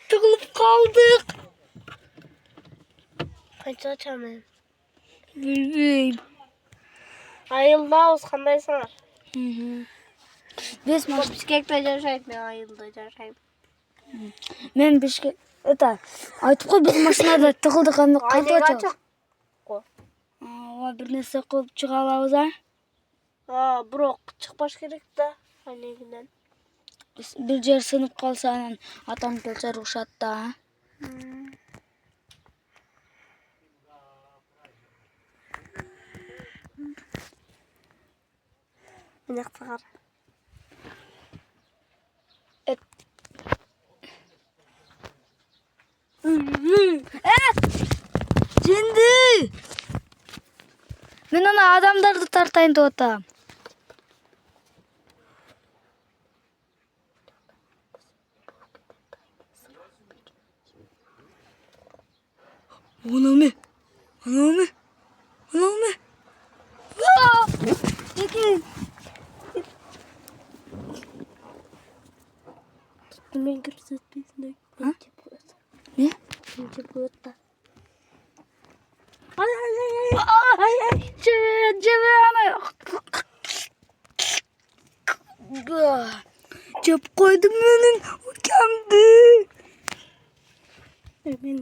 Tıkılıp kaldık. Kaçta çamın? Bilmiyorum. Ayıldı ağız kandaysınlar. Biz maç. Bişkekte yaşayıp ben ayıldı yaşayıp. Ben Bişkek. Это. Айтып қой біз машинада тығылдық ана қалды Açık. бір нәрсе қылып шыға аламыз а? Bırak çıkbaş gerek de. Hani günden. Bir жер сынып қалса анан атам келсе рұқсат да. Mine çıkar. Жеңді! Мен ана адамдарды тартайын деп атам. Анау ме? Ben göstereyim. Ne? Ay. Жебе ана. Жеп қойдым менің өкемді. Ben